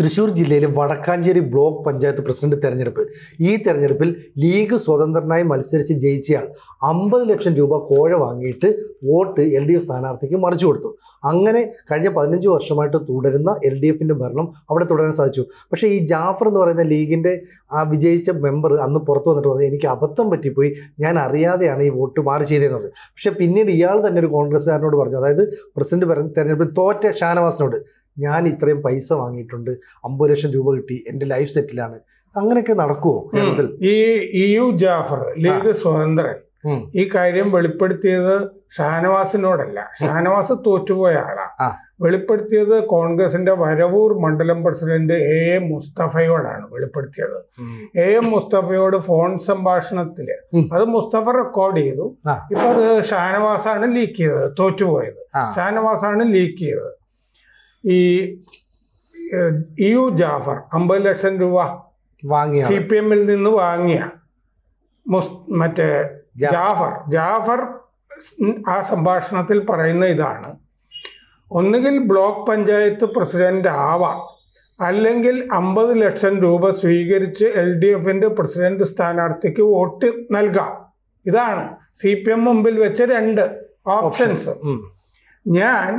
തൃശ്ശൂർ ജില്ലയിലെ Vadakkanchery block panchayat president തെരഞ്ഞെടുപ്പ്. ഈ തെരഞ്ഞെടുപ്പിൽ ലീഗ് സ്വതന്ത്രനായി മത്സരിച്ച് ജയിച്ചയാൾ 50 ലക്ഷം രൂപ കോഴ വാങ്ങിയിട്ട് വോട്ട് LDF സ്ഥാനാർത്ഥിക്ക് മറിച്ചു കൊടുത്തു. അങ്ങനെ കഴിഞ്ഞ 15 വർഷമായിട്ട് തുടരുന്ന LDFിൻ്റെ ഭരണം അവിടെ തുടരാൻ സാധിച്ചു. പക്ഷേ ഈ ജാഫർ എന്ന് പറയുന്ന ലീഗിൻ്റെ ആ വിജയിച്ച മെമ്പർ അന്ന് പുറത്തു വന്നിട്ട് പറഞ്ഞു, എനിക്ക് അബദ്ധം പറ്റിപ്പോയി, ഞാൻ അറിയാതെയാണ് ഈ വോട്ട് മാറി ചെയ്തതെന്ന് പറഞ്ഞു. പക്ഷേ പിന്നീട് ഇയാൾ തന്നെ ഒരു കോൺഗ്രസ്സുകാരനോട് പറഞ്ഞു, അതായത് പ്രസിഡന്റ് തെരഞ്ഞെടുപ്പിൽ തോറ്റ ഷാനവാസിനോട്, ഞാൻ ഇത്രയും പൈസ വാങ്ങിയിട്ടുണ്ട്, 50 ലക്ഷം രൂപ കിട്ടി, എൻ്റെ ലൈഫ് സെറ്റിലാണ്. അങ്ങനെയൊക്കെ നടക്കുമോ കേരളത്തിൽ? ഈ ജാഫർ ലീഗ് സ്വതന്ത്രൻ ഈ കാര്യം വെളിപ്പെടുത്തിയത് ഷാനവാസിനോടല്ല, ഷാനവാസ് തോറ്റുപോയ ആളാ. വെളിപ്പെടുത്തിയത് കോൺഗ്രസിന്റെ വരവൂർ മണ്ഡലം പ്രസിഡന്റ് AM മുസ്തഫയോടാണ് വെളിപ്പെടുത്തിയത്. AM മുസ്തഫയോട് ഫോൺ സംഭാഷണത്തില് അത് മുസ്തഫ റെക്കോർഡ് ചെയ്തു. ഇപ്പൊ അത് ഷാനവാസാണ് ലീക്ക് ചെയ്തത്, തോറ്റുപോയത് ഷാനവാസാണ് ലീക്ക് ചെയ്തത്. ഈ ജാഫർ 50 ലക്ഷം രൂപ വാങ്ങിയ CPM-ൽ നിന്ന് വാങ്ങിയ മറ്റേ ജാഫർ ആ സംഭാഷണത്തിൽ പറയുന്ന ഇതാണ്: ഒന്നുകിൽ ബ്ലോക്ക് പഞ്ചായത്ത് പ്രസിഡന്റ് ആവാം, അല്ലെങ്കിൽ 50 ലക്ഷം രൂപ സ്വീകരിച്ച് LDFിന്റെ പ്രസിഡന്റ് സ്ഥാനാർത്ഥിക്ക് വോട്ട് നൽകാം. ഇതാണ് CPM മുമ്പിൽ വെച്ച 2 ഓപ്ഷൻസ്. ഞാൻ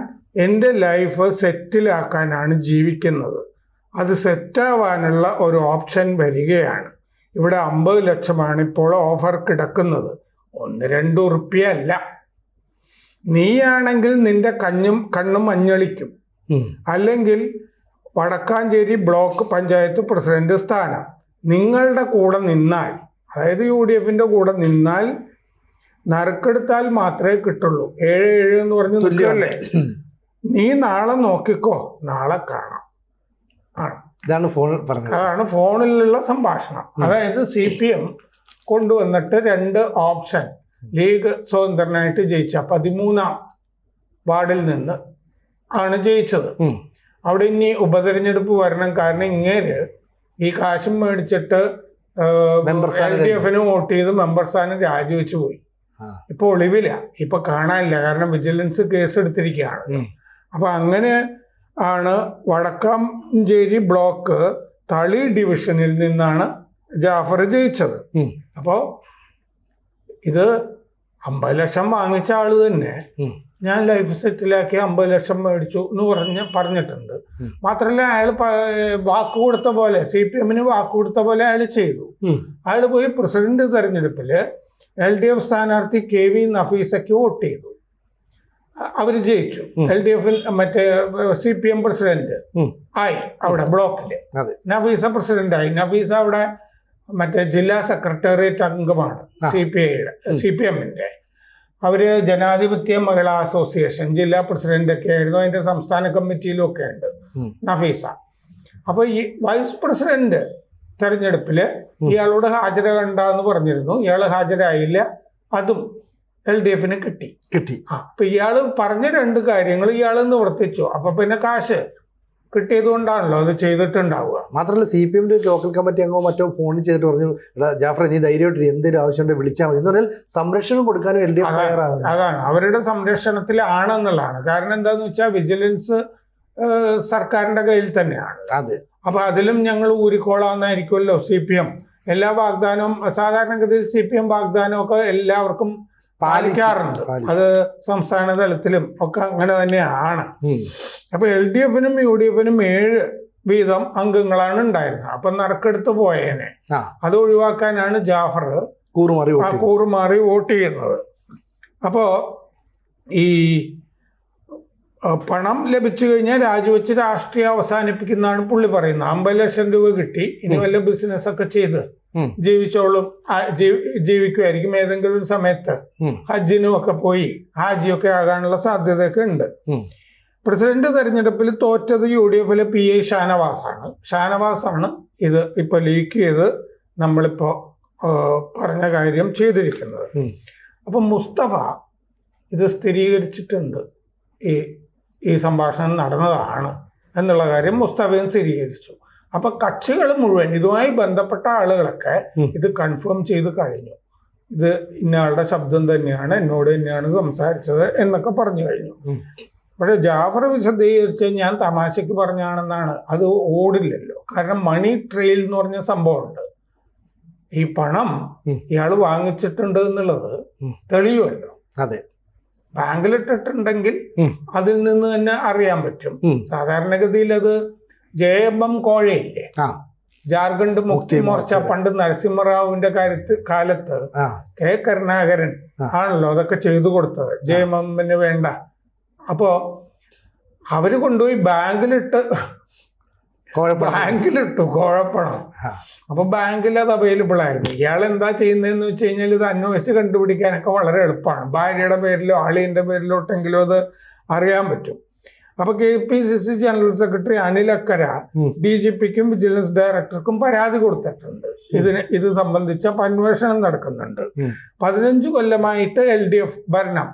എൻ്റെ ലൈഫ് സെറ്റിലാക്കാനാണ് ജീവിക്കുന്നത്, അത് സെറ്റാവാനുള്ള ഒരു ഓപ്ഷൻ വരികയാണ്. ഇവിടെ 50 ലക്ഷമാണ് ഇപ്പോൾ ഓഫർ കിടക്കുന്നത്, 1-2 ഉറുപ്പ്യ അല്ല. നീയാണെങ്കിൽ നിന്റെ കണ്ണും മഞ്ഞളിക്കും, അല്ലെങ്കിൽ വടക്കാഞ്ചേരി ബ്ലോക്ക് പഞ്ചായത്ത് പ്രസിഡന്റ് സ്ഥാനം നിങ്ങളുടെ കൂടെ നിന്നാൽ, അതായത് UDFിന്റെ കൂടെ നിന്നാൽ, നറുക്കെടുത്താൽ മാത്രമേ കിട്ടുള്ളൂ. 7-7 എന്ന് പറഞ്ഞ് നിൽക്കല്ലേ. നീ നാളെ നോക്കിക്കോ, നാളെ കാണാം. ഇതാണ് ഫോണിൽ പറഞ്ഞത്. അതാണ് ഫോണിലുള്ള സംഭാഷണം. അതായത് CPM കൊണ്ടുവന്നിട്ട് 2 ഓപ്ഷൻ. ലീഗ് സ്വതന്ത്രനായിട്ട് ജയിച്ച 13ാം വാർഡിൽ നിന്ന് ആണ് ജയിച്ചത്. അവിടെ ഇനി ഉപതെരഞ്ഞെടുപ്പ് വരണം. കാരണം ഇങ്ങേര് ഈ കാശും മേടിച്ചിട്ട് LDFന് വോട്ട് ചെയ്ത് മെമ്പർ സ്ഥാനം രാജിവെച്ചു പോയി. ഇപ്പൊ ഒളിവില, ഇപ്പൊ കാണാനില്ല, കാരണം വിജിലൻസ് കേസ് എടുത്തിരിക്കുകയാണ്. അപ്പൊ അങ്ങനെ ആണ് വടക്കാഞ്ചേരി ബ്ലോക്ക് തളി ഡിവിഷനിൽ നിന്നാണ് ജാഫർ ജയിച്ചത്. അപ്പോൾ ഇത് 50 ലക്ഷം വാങ്ങിച്ച ആള് തന്നെ ഞാൻ ലൈഫ് സെറ്റിലാക്കി 50 ലക്ഷം മേടിച്ചു എന്ന് പറഞ്ഞിട്ടുണ്ട്. മാത്രമല്ല, അയാൾ വാക്ക് കൊടുത്ത പോലെ, CPM-ന് വാക്ക് കൊടുത്ത പോലെ അയാൾ ചെയ്തു. അയാൾ പോയി പ്രസിഡന്റ് തെരഞ്ഞെടുപ്പില് LDF സ്ഥാനാർത്ഥി KV നഫീസയ്ക്ക് വോട്ട് ചെയ്തു. അവർ ജയിച്ചു. LDFിൽ മറ്റേ CPM പ്രസിഡന്റ് ആയി അവിടെ ബ്ലോക്കില്. നഫീസ പ്രസിഡന്റ് ആയി. നഫീസ അവിടെ മറ്റേ ജില്ലാ സെക്രട്ടേറിയറ്റ് അംഗമാണ് CPM-ന്റെ. അവര് ജനാധിപത്യ മഹിളാ അസോസിയേഷൻ ജില്ലാ പ്രസിഡന്റ് ഒക്കെ ആയിരുന്നു. അതിന്റെ സംസ്ഥാന കമ്മിറ്റിയിലും ഒക്കെ ഉണ്ട് നഫീസ. അപ്പൊ ഈ വൈസ് പ്രസിഡന്റ് തെരഞ്ഞെടുപ്പില് ഇയാളോട് ഹാജരാകണ്ടെന്ന് പറഞ്ഞിരുന്നു. ഇയാള് ഹാജരായില്ല. അതും LDFന് കിട്ടി. അപ്പൊ ഇയാള് പറഞ്ഞ 2 കാര്യങ്ങൾ ഇയാള് നിവർത്തിച്ചു. അപ്പൊ പിന്നെ കാശ് കിട്ടിയത് കൊണ്ടാണല്ലോ അത് ചെയ്തിട്ടുണ്ടാവുക. മാത്രമല്ല, CPM-ന്റെ ലോക്കൽ കമ്മിറ്റി അംഗമോ മറ്റോ ഫോണിൽ ചെയ്തിട്ട് പറഞ്ഞു, ജാഫർ നീ ധൈര്യമായിട്ട് എന്തൊരു ആവശ്യമുണ്ട് വിളിച്ചാൽ മതി എന്ന് പറഞ്ഞാൽ സംരക്ഷണം കൊടുക്കാനും LDF തയ്യാറാണ്. അതാണ് അവരുടെ സംരക്ഷണത്തിലാണെന്നുള്ളതാണ്. കാരണം എന്താന്ന് വെച്ചാൽ വിജിലൻസ് സർക്കാരിന്റെ കയ്യിൽ തന്നെയാണ്. അപ്പൊ അതിലും ഞങ്ങൾ ഊരിക്കോളാന്നായിരിക്കുമല്ലോ CPM. എല്ലാ വാഗ്ദാനവും സാധാരണഗതിയിൽ CPM വാഗ്ദാനമൊക്കെ എല്ലാവർക്കും പാലിക്കാറുണ്ട്. അത് സംസ്ഥാന തലത്തിലും ഒക്കെ അങ്ങനെ തന്നെയാണ്. അപ്പൊ LDFനും UDFനും 7 വീതം അംഗങ്ങളാണ് ഉണ്ടായിരുന്നത്. അപ്പൊ നറുക്കെടുത്ത് പോയേനെ. അത് ഒഴിവാക്കാനാണ് ജാഫർ കൂറുമാറി വോട്ട് ചെയ്യുന്നത്. അപ്പോ ഈ പണം ലഭിച്ചു കഴിഞ്ഞാൽ രാജിവെച്ച് രാഷ്ട്രീയം അവസാനിപ്പിക്കുന്നതാണ് പുള്ളി പറയുന്നത്. 50 ലക്ഷം രൂപ കിട്ടി, ഇനി വല്ല ബിസിനസ് ഒക്കെ ചെയ്ത് ജീവിച്ചോളും, ജീവിക്കുമായിരിക്കും. ഏതെങ്കിലും ഒരു സമയത്ത് ഹജ്ജിനും ഒക്കെ പോയി ഹാജിയൊക്കെ ആകാനുള്ള സാധ്യതയൊക്കെ ഉണ്ട്. പ്രസിഡന്റ് തെരഞ്ഞെടുപ്പിൽ തോറ്റത് UDFിലെ PI ഷാനവാസാണ് ഇത് ഇപ്പൊ ലീക്ക് ചെയ്ത് നമ്മളിപ്പോ പറഞ്ഞ കാര്യം ചെയ്തിരിക്കുന്നത്. അപ്പൊ മുസ്തഫ ഇത് സ്ഥിരീകരിച്ചിട്ടുണ്ട്. ഈ സംഭാഷണം നടന്നതാണ് എന്നുള്ള കാര്യം മുസ്തഫയും സ്ഥിരീകരിച്ചു. അപ്പൊ കക്ഷികൾ മുഴുവൻ, ഇതുമായി ബന്ധപ്പെട്ട ആളുകളൊക്കെ ഇത് കൺഫേം ചെയ്ത് കഴിഞ്ഞു. ഇത് ഇന്നയാളുടെ ശബ്ദം തന്നെയാണ്, എന്നോട് തന്നെയാണ് സംസാരിച്ചത് എന്നൊക്കെ പറഞ്ഞു കഴിഞ്ഞു. പക്ഷെ ജാഫർ വിശദീകരിച്ച് ഞാൻ തമാശക്ക് പറഞ്ഞാണെന്നാണ്. അത് ഓടില്ലല്ലോ. കാരണം മണി ട്രെയിൽ എന്ന് പറഞ്ഞ സംഭവമുണ്ട്. ഈ പണം ഇയാൾ വാങ്ങിച്ചിട്ടുണ്ട് എന്നുള്ളത് തെളിയുമല്ലോ. അതെ, ബാങ്കിലിട്ടിട്ടുണ്ടെങ്കിൽ അതിൽ നിന്ന് തന്നെ അറിയാൻ പറ്റും. സാധാരണഗതിയിൽ അത് JMM കോഴയില്ലേ, ജാർഖണ്ഡ് മുക്തി മോർച്ച, പണ്ട് നരസിംഹറാവുവിന്റെ കാലത്ത് K. കരുണാകരൻ ആണല്ലോ അതൊക്കെ ചെയ്തു കൊടുത്തത്. JMMന് വേണ്ട. അപ്പോ അവര് കൊണ്ടുപോയി ബാങ്കിലിട്ടു കോഴപ്പണം. അപ്പൊ ബാങ്കിൽ അത് അവൈലബിൾ ആയിരുന്നു. ഇയാൾ എന്താ ചെയ്യുന്നതെന്ന് വെച്ച് കഴിഞ്ഞാൽ ഇത് അന്വേഷിച്ച് കണ്ടുപിടിക്കാനൊക്കെ വളരെ എളുപ്പമാണ്. ഭാര്യയുടെ പേരിലോ അളിയന്റെ പേരിലോട്ടെങ്കിലും അത് അറിയാൻ പറ്റും. അപ്പൊ KPCC ജനറൽ സെക്രട്ടറി അനിൽ അക്കര DGPക്കും വിജിലൻസ് ഡയറക്ടർക്കും പരാതി കൊടുത്തിട്ടുണ്ട്. ഇത് സംബന്ധിച്ച അന്വേഷണം നടക്കുന്നുണ്ട്. 15 കൊല്ലമായിട്ട് LDF ഭരണം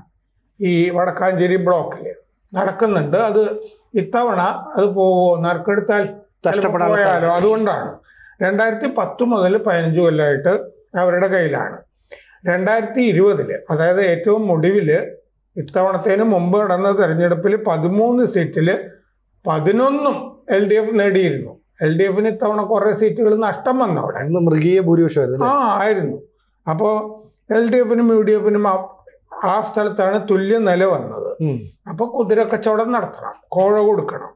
ഈ വടക്കാഞ്ചേരി ബ്ലോക്കിൽ നടക്കുന്നുണ്ട്. അത് ഇത്തവണ അത് പോവോ, നറുക്കെടുത്താൽ പോയാലോ, അതുകൊണ്ടാണ് 2010 മുതൽ 15 കൊല്ലമായിട്ട് അവരുടെ കയ്യിലാണ്. 2020 അതായത് ഏറ്റവും ഒടുവിൽ ഇത്തവണത്തേന് മുമ്പ് നടന്ന തെരഞ്ഞെടുപ്പിൽ 13 സീറ്റിൽ 11 LDF നേടിയിരുന്നു. LDFന് ഇത്തവണ കുറെ സീറ്റുകൾ നഷ്ടം വന്നു. അവിടെ മൃഗീയ ഭൂരിപക്ഷം ആയിരുന്നു. അപ്പോൾ LDFനും UDFനും ആ സ്ഥലത്താണ് തുല്യ നില വന്നത്. അപ്പൊ കുതിര കച്ചവടം നടത്തണം, കോഴ കൊടുക്കണം.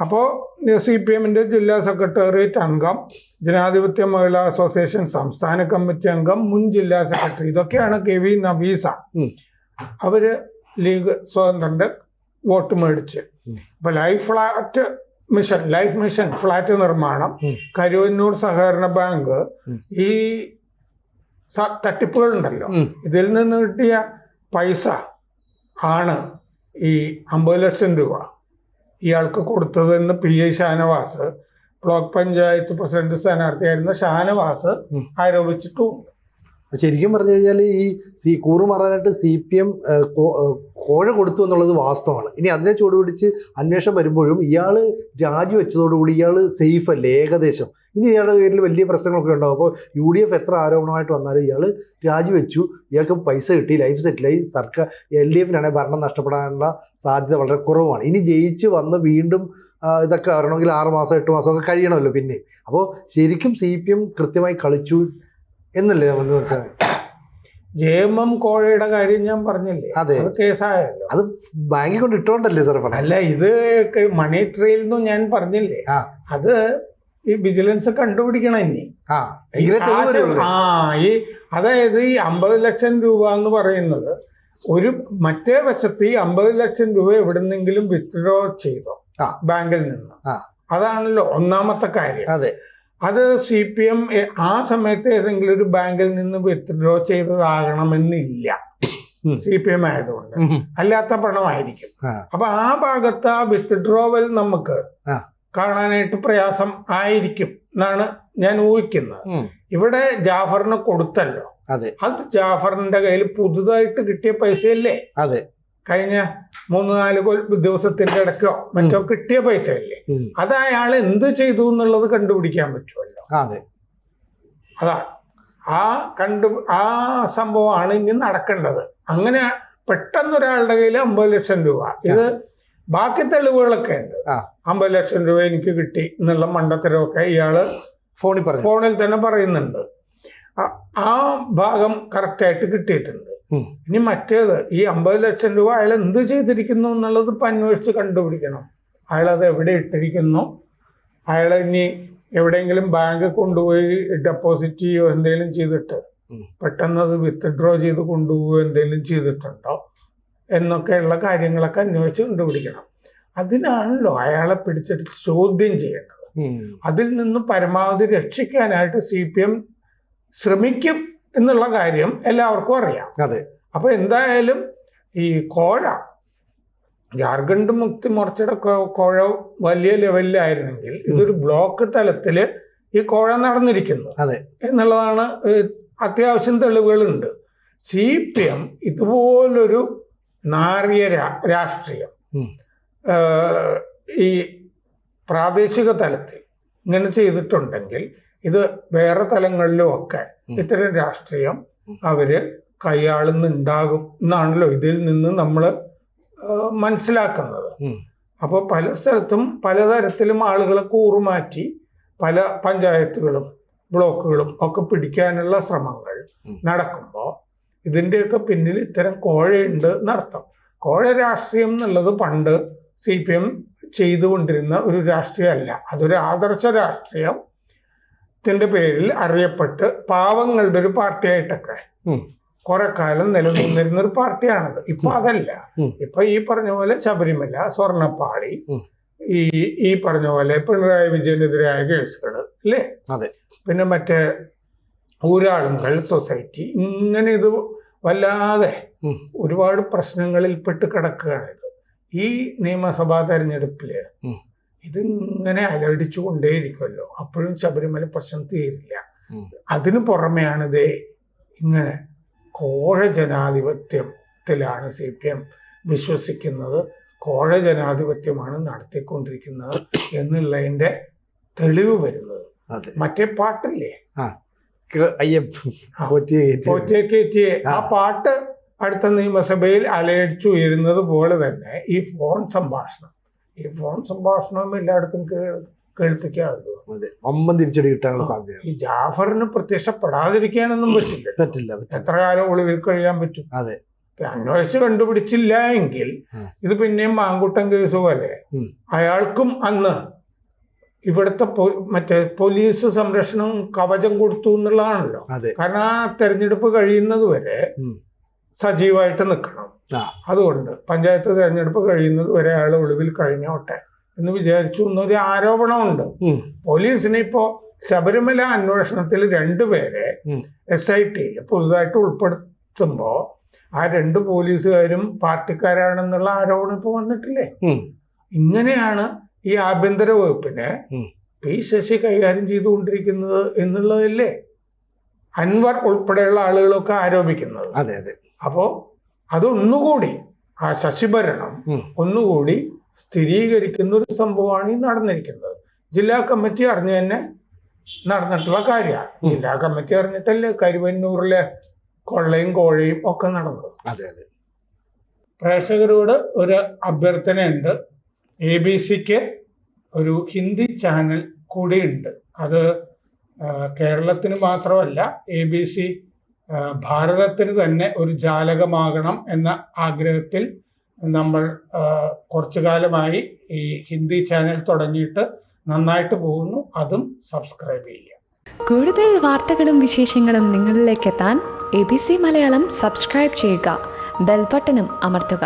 അപ്പോ CPMന്റെ ജില്ലാ സെക്രട്ടേറിയറ്റ് അംഗം, ജനാധിപത്യ മഹിളാ അസോസിയേഷൻ സംസ്ഥാന കമ്മിറ്റി അംഗം, മുൻ ജില്ലാ സെക്രട്ടറി, ഇതൊക്കെയാണ് KV നവീസ. അവര് ലീഗ് സ്വതന്ത്രന്റെ വോട്ട് മേടിച്ച്. അപ്പൊ ലൈഫ് മിഷൻ ഫ്ലാറ്റ് നിർമ്മാണം, കരുവന്നൂർ സഹകരണ ബാങ്ക്, ഈ തട്ടിപ്പുകളുണ്ടല്ലോ, ഇതിൽ നിന്ന് കിട്ടിയ പൈസ ആണ് ഈ 50 ലക്ഷം രൂപ ഇയാൾക്ക് കൊടുത്തതെന്ന് PI Shanavas, block panchayat president സ്ഥാനാർത്ഥിയായിരുന്ന ഷാനവാസ് ആരോപിച്ചിട്ടുണ്ട്. ശരിക്കും പറഞ്ഞു കഴിഞ്ഞാൽ ഈ കൂറുമാറാനായിട്ട് CPM കോഴ കൊടുത്തു എന്നുള്ളത് വാസ്തവമാണ്. ഇനി അതിനെ ചുവടുപിടിച്ച് അന്വേഷണം വരുമ്പോഴും ഇയാൾ രാജിവെച്ചതോടുകൂടി ഇയാൾ സേഫ് അല്ലേ ഏകദേശം. ഇനി ഇയാളുടെ പേരിൽ വലിയ പ്രശ്നങ്ങളൊക്കെ ഉണ്ടാകും. അപ്പോൾ UDF എത്ര ആരോപണമായിട്ട് വന്നാലും ഇയാൾ രാജിവെച്ചു, ഇയാൾക്ക് പൈസ കിട്ടി, ലൈഫ് സെറ്റിലായി. സർക്കാർ LDFനാണെങ്കിൽ ഭരണം നഷ്ടപ്പെടാനുള്ള സാധ്യത വളരെ കുറവാണ്. ഇനി ജയിച്ച് വന്ന് വീണ്ടും ഇതൊക്കെ വരണമെങ്കിൽ 6 മാസം 8 മാസമൊക്കെ കഴിയണമല്ലോ പിന്നെ. അപ്പോൾ ശരിക്കും CPM കൃത്യമായി കളിച്ചു എന്നല്ലേ നമ്മൾ മനസ്സിലായി. JMM കോഴയുടെ കാര്യം ഞാൻ പറഞ്ഞില്ലേ, അതെ, അത് കേസായല്ലോ. അത് ബാങ്കിൽ കൊണ്ട് ഇട്ടോണ്ടല്ലേ സാർ? അല്ല, ഇത് മണി ട്രെയിൽ എന്നും ഞാൻ പറഞ്ഞില്ലേ, അത് ഈ വിജിലൻസ് കണ്ടുപിടിക്കണം ഇനി. അതായത് ഈ 50 ലക്ഷം രൂപ എന്ന് പറയുന്നത് മറ്റേ വശത്ത് ഈ 50 ലക്ഷം രൂപ എവിടെന്നെങ്കിലും വിത്ഡ്രോ ചെയ്തോ ബാങ്കിൽ നിന്ന്, അതാണല്ലോ ഒന്നാമത്തെ കാര്യം. അതെ, അത് CPM ആ സമയത്ത് ഏതെങ്കിലും ഒരു ബാങ്കിൽ നിന്ന് വിത്ഡ്രോ ചെയ്തതാകണമെന്നില്ല, CPM ആയതുകൊണ്ട്. അല്ലാത്ത പണമായിരിക്കും. അപ്പൊ ആ ഭാഗത്ത് ആ വിത്ഡ്രോവൽ നമുക്ക് കാണാനായിട്ട് പ്രയാസം ആയിരിക്കും എന്നാണ് ഞാൻ ഊഹിക്കുന്നത്. ഇവിടെ ജാഫറിന് കൊടുത്തല്ലോ, അത് ജാഫറിന്റെ കയ്യിൽ പുതുതായിട്ട് കിട്ടിയ പൈസയല്ലേ? അതെ, കഴിഞ്ഞ 3-4 ദിവസത്തിന്റെ ഇടയ്ക്കോ മറ്റോ കിട്ടിയ പൈസയല്ലേ? അത് അയാൾ എന്ത് ചെയ്തു എന്നുള്ളത് കണ്ടുപിടിക്കാൻ പറ്റുമല്ലോ. അതാണ് ആ സംഭവമാണ് ഇനി നടക്കേണ്ടത്. അങ്ങനെ പെട്ടെന്നൊരാളുടെ കയ്യിൽ 50 ലക്ഷം രൂപ, ഇത് ബാക്കി തെളിവുകളൊക്കെ ഉണ്ട്. 50 ലക്ഷം രൂപ എനിക്ക് കിട്ടി എന്നുള്ള മണ്ടത്തരമൊക്കെ ഇയാള് ഫോണിൽ തന്നെ പറയുന്നുണ്ട്. ആ ഭാഗം കറക്റ്റായിട്ട് കിട്ടിയിട്ടുണ്ട്. ഇനി മറ്റേത് ഈ 50 ലക്ഷം രൂപ അയാൾ എന്ത് ചെയ്തിരിക്കുന്നു എന്നുള്ളത് ഇപ്പം അന്വേഷിച്ച് കണ്ടുപിടിക്കണം. അയാളത് എവിടെ ഇട്ടിരിക്കുന്നു, അയാൾ ഇനി എവിടെയെങ്കിലും ബാങ്ക് കൊണ്ടുപോയി ഡെപ്പോസിറ്റ് ചെയ്യുകയോ എന്തെങ്കിലും ചെയ്തിട്ട് പെട്ടെന്ന് അത് വിത്ഡ്രോ ചെയ്ത് കൊണ്ടുപോവുകയോ എന്തെങ്കിലും ചെയ്തിട്ടുണ്ടോ എന്നൊക്കെയുള്ള കാര്യങ്ങളൊക്കെ അന്വേഷിച്ച് കണ്ടുപിടിക്കണം. അതിനാണല്ലോ അയാളെ പിടിച്ചിട്ട് ചോദ്യം ചെയ്യേണ്ടത്. അതിൽ നിന്ന് പരമാവധി രക്ഷിക്കാനായിട്ട് CPM ശ്രമിക്കും എന്നുള്ള കാര്യം എല്ലാവർക്കും അറിയാം. അപ്പൊ എന്തായാലും ഈ കോഴ, ജാർഖണ്ഡ് മുക്തി മോർച്ചയുടെ കോഴ വലിയ ലെവലിലായിരുന്നെങ്കിൽ ഇതൊരു ബ്ലോക്ക് തലത്തില് ഈ കോഴ നടന്നിരിക്കുന്നു എന്നുള്ളതാണ്. അത്യാവശ്യം തെളിവുകളുണ്ട്. CPM ഇതുപോലൊരു നാറിയ രാഷ്ട്രീയം ഈ പ്രാദേശിക തലത്തിൽ ഇങ്ങനെ ചെയ്തിട്ടുണ്ടെങ്കിൽ ഇത് വേറെ തലങ്ങളിലും ഒക്കെ ഇത്തരം രാഷ്ട്രീയം അവര് കൈയാളുന്നുണ്ടാകും എന്നാണല്ലോ ഇതിൽ നിന്ന് നമ്മൾ മനസ്സിലാക്കുന്നത്. അപ്പോൾ പല സ്ഥലത്തും പലതരത്തിലും ആളുകളെ കൂറുമാറ്റി പല പഞ്ചായത്തുകളും ബ്ലോക്കുകളും ഒക്കെ പിടിക്കാനുള്ള ശ്രമങ്ങൾ നടക്കുമ്പോൾ ഇതിൻ്റെയൊക്കെ പിന്നിൽ ഇത്തരം കോഴയുണ്ട് എന്നർത്ഥം. കോഴ രാഷ്ട്രീയം എന്നുള്ളത് പണ്ട് CPM ചെയ്തുകൊണ്ടിരുന്ന ഒരു രാഷ്ട്രീയമല്ല. അതൊരു ആദർശ രാഷ്ട്രീയത്തിൻ്റെ പേരിൽ അറിയപ്പെട്ട് പാവങ്ങളുടെ ഒരു പാർട്ടിയായിട്ടൊക്കെ കുറെ കാലം നിലനിന്നിരുന്ന ഒരു പാർട്ടിയാണത്. ഇപ്പൊ അതല്ല. ഇപ്പൊ ഈ പറഞ്ഞ പോലെ ശബരിമല, സ്വർണ്ണപ്പാളി, ഈ പറഞ്ഞ പോലെ പിണറായി വിജയനെതിരായ കേസുകൾ അല്ലേ, പിന്നെ മറ്റേ ഊരാളുങ്കൽ സൊസൈറ്റി, ഇങ്ങനെ ഇത് വല്ലാതെ ഒരുപാട് പ്രശ്നങ്ങളിൽ പെട്ട് കിടക്കുകയാണിത്. ഈ നിയമസഭാ തെരഞ്ഞെടുപ്പില് ഇതിങ്ങനെ അലടിച്ചു കൊണ്ടേയിരിക്കുമല്ലോ, അപ്പോഴും ശബരിമല പ്രശ്നം തീരില്ല. അതിനു പുറമെയാണ് ഇതേ ഇങ്ങനെ കോഴ ജനാധിപത്യത്തിലാണ് CPM വിശ്വസിക്കുന്നത്, കോഴ ജനാധിപത്യമാണ് നടത്തിക്കൊണ്ടിരിക്കുന്നത് എന്നുള്ളതിന്റെ തെളിവ് വരുന്നത്. മറ്റേ പാട്ടില്ലേ, പോറ്റിയെ ആ പാട്ട് അടുത്ത നിയമസഭയിൽ അലയടിച്ചുയരുന്നത് പോലെ തന്നെ ഈ ഫോൺ സംഭാഷണം എല്ലായിടത്തും കേൾപ്പിക്കാറുള്ളൂ. തിരിച്ചടി കിട്ടാനുള്ള സാധ്യത. ഈ ജാഫറിന് പ്രത്യക്ഷപ്പെടാതിരിക്കാനൊന്നും പറ്റില്ല. എത്ര കാലം ഒളിവിൽ കഴിയാൻ പറ്റും? അന്വേഷിച്ച് കണ്ടുപിടിച്ചില്ല എങ്കിൽ ഇത് പിന്നെയും മാങ്കുട്ടൻ കേസ് പോലെ അയാൾക്കും അന്ന് ഇവിടുത്തെ മറ്റേ പോലീസ് സംരക്ഷണം കവചം കൊടുത്തു എന്നുള്ളതാണല്ലോ. കാരണം ആ തെരഞ്ഞെടുപ്പ് കഴിയുന്നത് വരെ സജീവമായിട്ട് നിൽക്കണം. അതുകൊണ്ട് പഞ്ചായത്ത് തെരഞ്ഞെടുപ്പ് കഴിയുന്നത് വരെ അയാൾ ഒളിവിൽ കഴിഞ്ഞോട്ടെ എന്ന് വിചാരിച്ചു എന്നൊരു ആരോപണമുണ്ട്. പോലീസിന് ഇപ്പോ ശബരിമല അന്വേഷണത്തിൽ 2 പേരെ SITയിൽ പുതുതായിട്ട് ഉൾപ്പെടുത്തുമ്പോ ആ 2 പോലീസുകാരും പാർട്ടിക്കാരാണെന്നുള്ള ആരോപണം ഇപ്പൊ വന്നിട്ടില്ലേ. ഇങ്ങനെയാണ് ഈ ആഭ്യന്തര വകുപ്പിനെ P. ശശി കൈകാര്യം ചെയ്തുകൊണ്ടിരിക്കുന്നത് എന്നുള്ളതല്ലേ അൻവർ ഉൾപ്പെടെയുള്ള ആളുകളൊക്കെ ആരോപിക്കുന്നത്. അപ്പോ അതൊന്നുകൂടി ആ ശശിഭരണം ഒന്നുകൂടി സ്ഥിരീകരിക്കുന്ന ഒരു സംഭവമാണ് ഈ നടന്നിരിക്കുന്നത്. ജില്ലാ കമ്മിറ്റി അറിഞ്ഞു തന്നെ നടന്നിട്ടുള്ള കാര്യമാണ്. ജില്ലാ കമ്മിറ്റി അറിഞ്ഞിട്ടല്ലേ കരുവന്നൂരിലെ കൊള്ളയും കോഴയും ഒക്കെ നടന്നത്. പ്രേക്ഷകരോട് ഒരു അഭ്യർത്ഥനയുണ്ട്. ABC-ക്ക് ഒരു ഹിന്ദി ചാനൽ കൂടിയുണ്ട്. അത് കേരളത്തിന് മാത്രമല്ല, ABC ഭാരതത്തിന് തന്നെ ഒരു ജാലകമാകണം എന്ന ആഗ്രഹത്തിൽ നമ്മൾ കുറച്ചു കാലമായി ഈ ഹിന്ദി ചാനൽ തുടങ്ങിയിട്ട് നന്നായിട്ട് പോകുന്നു. അതും സബ്സ്ക്രൈബ് ചെയ്യുക. കൂടുതൽ വാർത്തകളും വിശേഷങ്ങളും നിങ്ങളിലേക്ക് എത്താൻ ABC മലയാളം സബ്സ്ക്രൈബ് ചെയ്യുക, ബെൽ ബട്ടണും അമർത്തുക.